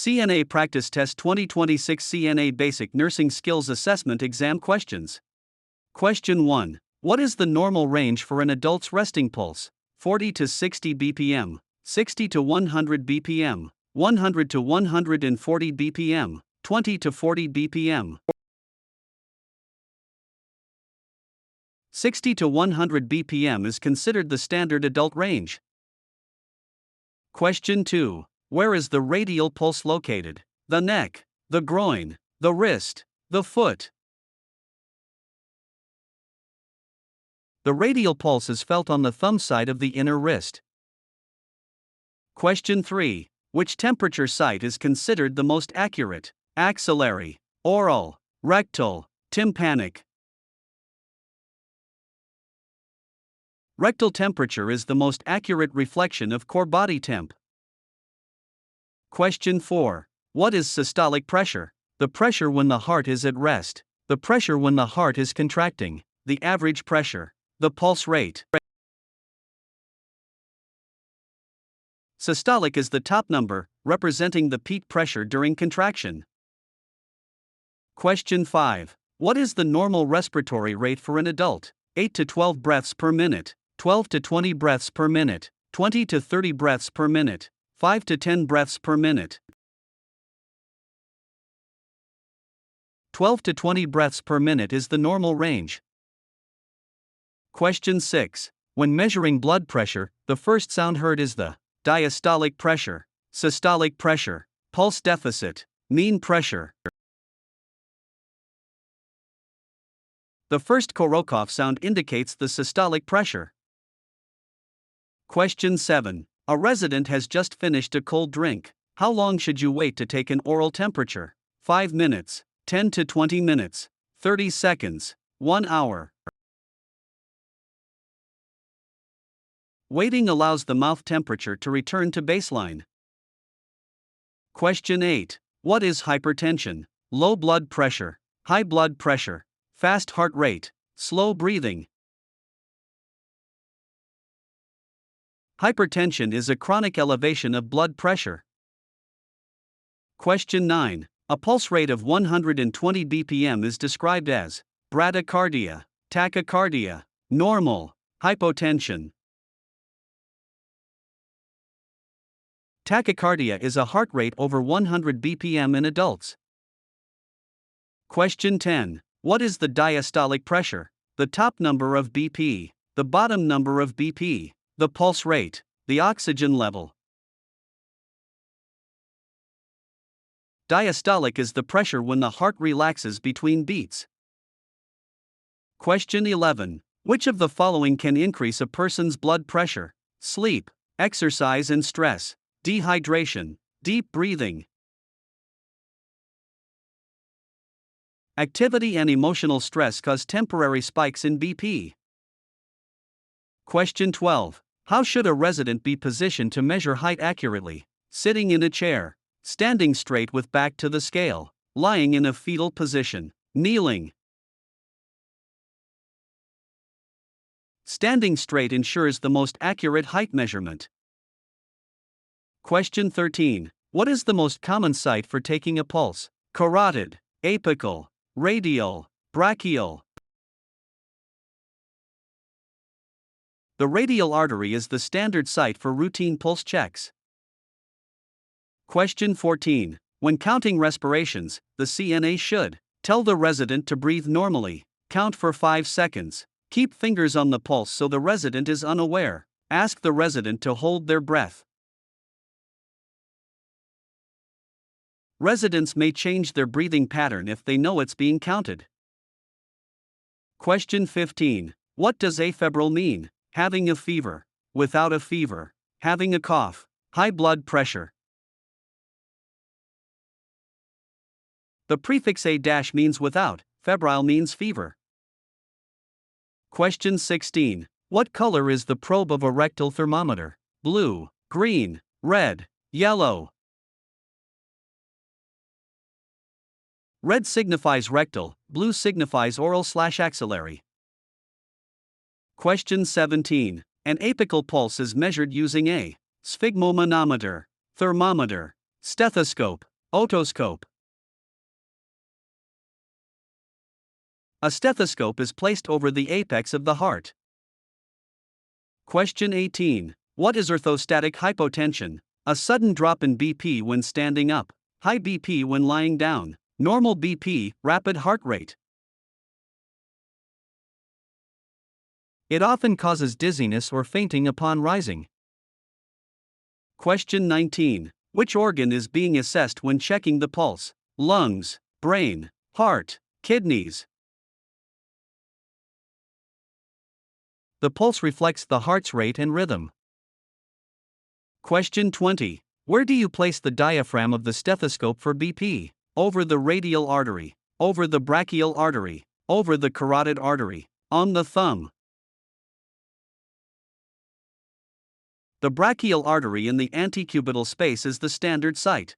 CNA Practice Test 2026 CNA Basic Nursing Skills Assessment Exam Questions. Question 1. What is the normal range for an adult's resting pulse? 40 to 60 bpm, 60 to 100 bpm, 100 to 140 bpm, 20 to 40 bpm. 60 to 100 bpm is considered the standard adult range. Question 2. Where is the radial pulse located? The neck, the groin, the wrist, the foot. The radial pulse is felt on the thumb side of the inner wrist. Question 3. Which temperature site is considered the most accurate? Axillary, oral, rectal, tympanic. Rectal temperature is the most accurate reflection of core body temp. Question 4. What is systolic pressure? The pressure when the heart is at rest, the pressure when the heart is contracting, the average pressure, the pulse rate. Systolic is the top number, representing the peak pressure during contraction. Question 5. What is the normal respiratory rate for an adult? 8 to 12 breaths per minute, 12 to 20 breaths per minute, 20 to 30 breaths per minute, 5 to 10 breaths per minute. 12 to 20 breaths per minute is the normal range. Question 6. When measuring blood pressure, the first sound heard is the diastolic pressure, systolic pressure, pulse deficit, mean pressure. The first Korokov sound indicates the systolic pressure. Question 7. A resident has just finished a cold drink. How long should you wait to take an oral temperature? 5 minutes, 10 to 20 minutes, 30 seconds, 1 hour. Waiting allows the mouth temperature to return to baseline. Question 8. What is hypertension? Low blood pressure, high blood pressure, fast heart rate, slow breathing. Hypertension is a chronic elevation of blood pressure. Question 9. A pulse rate of 120 bpm is described as bradycardia, tachycardia, normal, hypotension. Tachycardia is a heart rate over 100 bpm in adults. Question 10. What is the diastolic pressure? The top number of BP, the bottom number of BP, the pulse rate, the oxygen level. Diastolic is the pressure when the heart relaxes between beats. Question 11. Which of the following can increase a person's blood pressure? Sleep, exercise and stress, dehydration, deep breathing. Activity and emotional stress cause temporary spikes in BP. Question 12. How should a resident be positioned to measure height accurately? Sitting in a chair, standing straight with back to the scale, lying in a fetal position, kneeling. Standing straight ensures the most accurate height measurement. Question 13. What is the most common site for taking a pulse? Carotid, apical, radial, brachial. The radial artery is the standard site for routine pulse checks. Question 14. When counting respirations, the CNA should tell the resident to breathe normally, count for 5 seconds, keep fingers on the pulse so the resident is unaware, ask the resident to hold their breath. Residents may change their breathing pattern if they know it's being counted. Question 15. What does afebrile mean? Having a fever, without a fever, having a cough, high blood pressure. The prefix a- means without, febrile means fever. Question 16. What color is the probe of a rectal thermometer? Blue, green, red, yellow. Red signifies rectal, blue signifies oral/axillary. Question 17. An apical pulse is measured using a sphygmomanometer, thermometer, stethoscope, Otoscope. A stethoscope is placed over the apex of the heart. Question 18. What is orthostatic hypotension? A sudden drop in BP when standing up, high BP when lying down, normal BP, rapid heart rate. It often causes dizziness or fainting upon rising. Question 19. Which organ is being assessed when checking the pulse? Lungs, brain, heart, kidneys. The pulse reflects the heart's rate and rhythm. Question 20. Where do you place the diaphragm of the stethoscope for BP? Over the radial artery, over the brachial artery, over the carotid artery, on the thumb. The brachial artery in the antecubital space is the standard site.